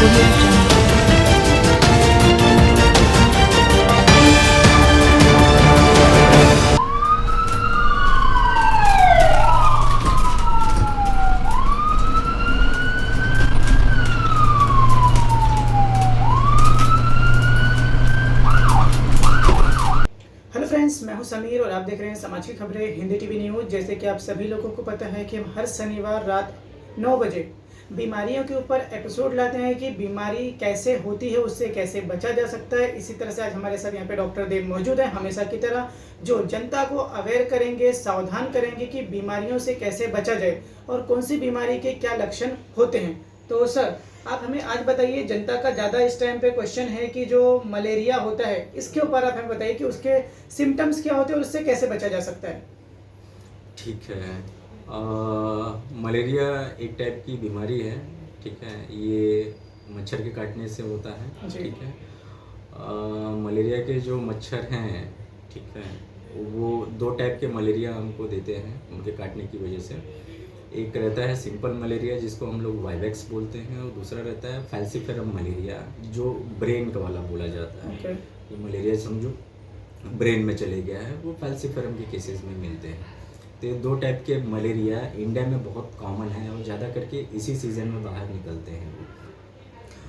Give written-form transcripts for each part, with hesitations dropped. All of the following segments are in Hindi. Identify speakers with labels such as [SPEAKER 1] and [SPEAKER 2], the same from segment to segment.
[SPEAKER 1] audio jungle.
[SPEAKER 2] हेलो फ्रेंड्स, मैं हूं समीर और आप देख रहे हैं समाज की खबरें हिंदी टीवी न्यूज़। जैसे कि आप सभी लोगों को पता है कि हम हर शनिवार रात 9 बजे बीमारियों के ऊपर एपिसोड लाते हैं कि बीमारी कैसे होती है, उससे कैसे बचा जा सकता है। इसी तरह से आज हमारे साथ यहाँ पे डॉक्टर देव मौजूद हैं, हमेशा की तरह, जो जनता को अवेयर करेंगे, सावधान करेंगे कि बीमारियों से कैसे बचा जाए और कौन सी बीमारी के क्या लक्षण होते हैं। तो सर, आप हमें आज बताइए, जनता का ज़्यादा इस टाइम पे क्वेश्चन है कि जो मलेरिया होता है, इसके ऊपर आप हमें बताइए कि उसके सिम्टम्स क्या होते हैं और उससे कैसे बचा जा सकता है।
[SPEAKER 3] ठीक है। मलेरिया एक टाइप की बीमारी है। ठीक है, ये मच्छर के काटने से होता है।
[SPEAKER 2] जी।
[SPEAKER 3] ठीक है। मलेरिया के जो मच्छर हैं, ठीक है, वो दो टाइप के मलेरिया हमको देते हैं उनके काटने की वजह से। एक रहता है सिंपल मलेरिया जिसको हम लोग वाइवेक्स बोलते हैं, और दूसरा रहता है फैल्सीफेरम मलेरिया जो ब्रेन का वाला बोला जाता है।
[SPEAKER 2] ओके।
[SPEAKER 3] ये मलेरिया समझो ब्रेन में चले गया है, वो फैल्सीफेरम के केसेस में मिलते हैं। तो ये दो टाइप के मलेरिया इंडिया में बहुत कॉमन है और ज़्यादा करके इसी सीज़न में बाहर निकलते हैं।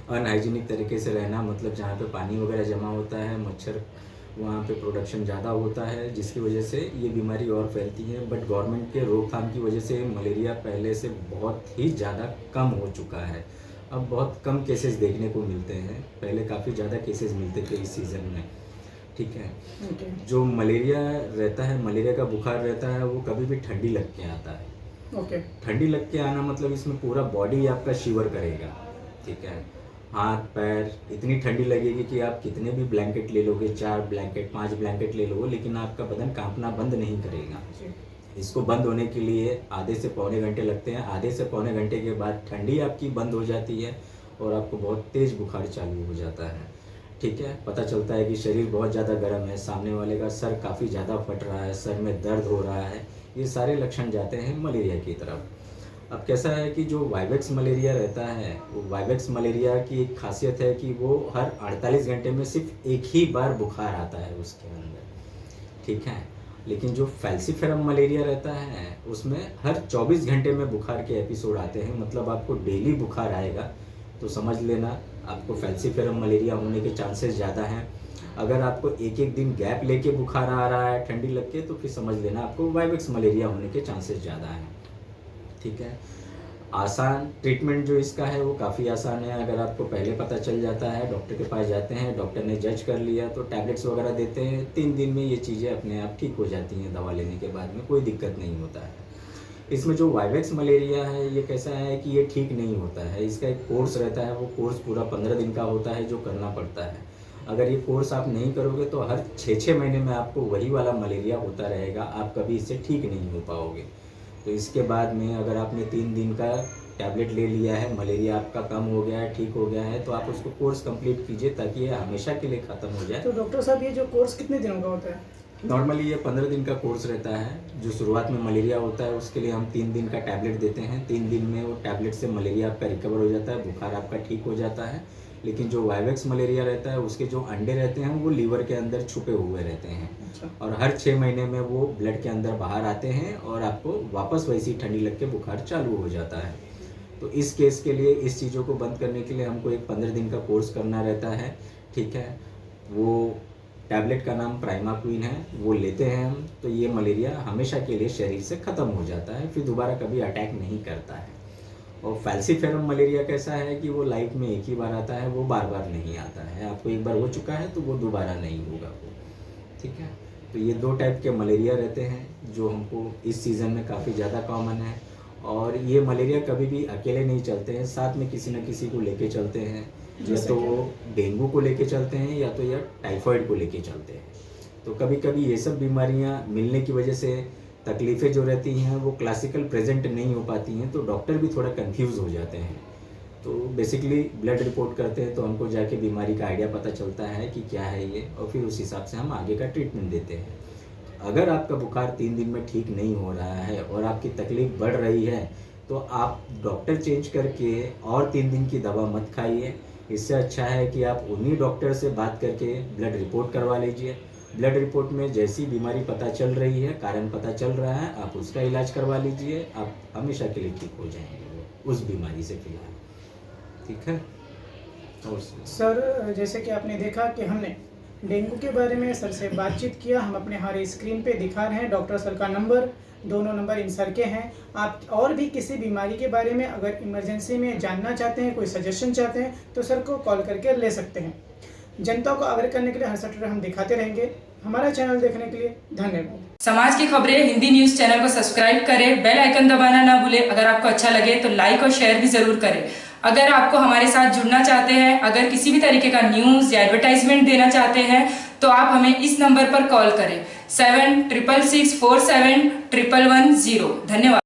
[SPEAKER 3] वो अनहाइजीनिक तरीके से रहना, मतलब जहाँ पे पानी वगैरह जमा होता है, मच्छर वहाँ पे प्रोडक्शन ज़्यादा होता है, जिसकी वजह से ये बीमारी और फैलती है। बट गवर्नमेंट के रोकथाम की वजह से मलेरिया पहले से बहुत ही ज़्यादा कम हो चुका है। अब बहुत कम केसेस देखने को मिलते हैं, पहले काफ़ी ज़्यादा केसेस मिलते थे इस सीज़न में। ठीक है।
[SPEAKER 2] ओके।
[SPEAKER 3] जो मलेरिया रहता है, मलेरिया का बुखार रहता है, वो कभी भी ठंडी लग के आता है।
[SPEAKER 2] ओके।
[SPEAKER 3] ठंडी लग के आना मतलब इसमें पूरा बॉडी आपका शिवर करेगा। ठीक है, हाथ पैर इतनी ठंडी लगेगी कि आप कितने भी ब्लैंकेट ले लोगे, 4 ब्लैंकेट 5 ब्लैंकेट ले लोगे, लेकिन आपका बदन कांपना बंद नहीं करेगा।
[SPEAKER 2] जी।
[SPEAKER 3] इसको बंद होने के लिए आधे से पौने घंटे लगते हैं। आधे से पौने घंटे के बाद ठंडी आपकी बंद हो जाती है और आपको बहुत तेज़ बुखार चालू हो जाता है। ठीक है, पता चलता है कि शरीर बहुत ज़्यादा गर्म है, सामने वाले का सर काफ़ी ज़्यादा फट रहा है, सर में दर्द हो रहा है। ये सारे लक्षण जाते हैं मलेरिया की तरफ। अब कैसा है कि जो वाइवेक्स मलेरिया रहता है, वो वाइवेक्स मलेरिया की एक खासियत है कि वो हर 48 घंटे में सिर्फ एक ही बार बुखार आता है उसके अंदर। ठीक है, लेकिन जो फैल्सीफेरम मलेरिया रहता है उसमें हर 24 घंटे में बुखार के एपिसोड आते हैं। मतलब आपको डेली बुखार आएगा तो समझ लेना आपको फैल्सीफेरम मलेरिया होने के चांसेस ज़्यादा हैं। अगर आपको एक एक दिन गैप लेके बुखार आ रहा है ठंडी लग के, तो फिर समझ लेना आपको वाइवेक्स मलेरिया होने के चांसेस ज़्यादा हैं। ठीक है। आसान ट्रीटमेंट जो इसका है वो काफ़ी आसान है। अगर आपको पहले पता चल जाता है, डॉक्टर के पास जाते हैं, डॉक्टर ने जज कर लिया तो टैबलेट्स वगैरह देते हैं। 3 दिन में ये चीज़ें अपने आप ठीक हो जाती हैं, दवा लेने के बाद में कोई दिक्कत नहीं होता है। इसमें जो वाइवेक्स मलेरिया है ये कैसा है कि ये ठीक नहीं होता है। इसका एक कोर्स रहता है, वो कोर्स पूरा 15 दिन का होता है जो करना पड़ता है। अगर ये कोर्स आप नहीं करोगे तो हर 6-6 महीने में आपको वही वाला मलेरिया होता रहेगा, आप कभी इससे ठीक नहीं हो पाओगे। तो इसके बाद में अगर आपने 3 दिन का टैबलेट ले लिया है, मलेरिया आपका कम हो गया है, ठीक हो गया है, तो आप उसको कोर्स कंप्लीट कीजिए ताकि ये हमेशा के लिए ख़त्म हो जाए।
[SPEAKER 2] तो डॉक्टर साहब, ये जो कोर्स कितने दिनों का होता है?
[SPEAKER 3] नॉर्मली ये 15 दिन का कोर्स रहता है। जो शुरुआत में मलेरिया होता है उसके लिए हम 3 दिन का टैबलेट देते हैं। 3 दिन में वो टैबलेट से मलेरिया आपका रिकवर हो जाता है, बुखार आपका ठीक हो जाता है। लेकिन जो वाइवेक्स मलेरिया रहता है उसके जो अंडे रहते हैं वो लीवर के अंदर छुपे हुए रहते हैं।
[SPEAKER 2] अच्छा।
[SPEAKER 3] और हर 6 महीने में वो ब्लड के अंदर बाहर आते हैं और आपको वापस वैसी ठंडी लग के बुखार चालू हो जाता है। तो इस केस के लिए, इस चीज़ों को बंद करने के लिए हमको एक 15 दिन का कोर्स करना रहता है। ठीक है, वो टैबलेट का नाम प्राइमाक्विन है, वो लेते हैं हम, तो ये मलेरिया हमेशा के लिए शरीर से ख़त्म हो जाता है, फिर दोबारा कभी अटैक नहीं करता है। और फैल्सीफेरम मलेरिया कैसा है कि वो लाइफ में एक ही बार आता है, वो बार बार नहीं आता है। आपको एक बार हो चुका है तो वो दोबारा नहीं होगा वो। ठीक है, तो ये 2 टाइप के मलेरिया रहते हैं जो हमको इस सीज़न में काफ़ी ज़्यादा कॉमन है। और ये मलेरिया कभी भी अकेले नहीं चलते हैं, साथ में किसी न किसी को लेके चलते हैं। या
[SPEAKER 2] जैसे
[SPEAKER 3] तो
[SPEAKER 2] कि?
[SPEAKER 3] वो डेंगू को लेके चलते हैं या तो या टाइफाइड को लेके चलते हैं। तो कभी कभी ये सब बीमारियां मिलने की वजह से तकलीफ़ें जो रहती हैं वो क्लासिकल प्रेजेंट नहीं हो पाती हैं, तो डॉक्टर भी थोड़ा कंफ्यूज हो जाते हैं। तो बेसिकली ब्लड रिपोर्ट करते हैं तो हमको जाके बीमारी का आइडिया पता चलता है कि क्या है ये, और फिर उस हिसाब से हम आगे का ट्रीटमेंट देते हैं। अगर आपका बुखार 3 दिन में ठीक नहीं हो रहा है और आपकी तकलीफ़ बढ़ रही है, तो तो आप डॉक्टर चेंज करके और 3 दिन की दवा मत खाइए। इससे अच्छा है कि आप उन्हीं डॉक्टर से बात करके ब्लड रिपोर्ट करवा लीजिए। ब्लड रिपोर्ट में जैसी बीमारी पता चल रही है, कारण पता चल रहा है, आप उसका इलाज करवा लीजिए। आप हमेशा के लिए ठीक हो जाएंगे उस बीमारी से फिलहाल। ठीक है। और
[SPEAKER 2] सर, जैसे कि आपने देखा कि हमने डेंगू के बारे में सर से बातचीत किया। हम अपने हमारे स्क्रीन पे दिखा रहे हैं डॉक्टर सर का नंबर, दोनों नंबर इन सर के हैं। आप और भी किसी बीमारी के बारे में अगर इमरजेंसी में जानना चाहते हैं, कोई सजेशन चाहते हैं, तो सर को कॉल करके ले सकते हैं। जनता को अवेयर करने के लिए हर सैटरडे हम दिखाते रहेंगे। हमारा चैनल देखने के लिए धन्यवाद।
[SPEAKER 1] समाज की खबरें हिंदी न्यूज चैनल को सब्सक्राइब करें, बेल आइकन दबाना ना भूलें। अगर आपको अच्छा लगे तो लाइक और शेयर भी जरूर करें। अगर आपको हमारे साथ जुड़ना चाहते हैं, अगर किसी भी तरीके का न्यूज या एडवर्टाइजमेंट देना चाहते हैं, तो आप हमें इस नंबर पर कॉल करें 7666471110। धन्यवाद।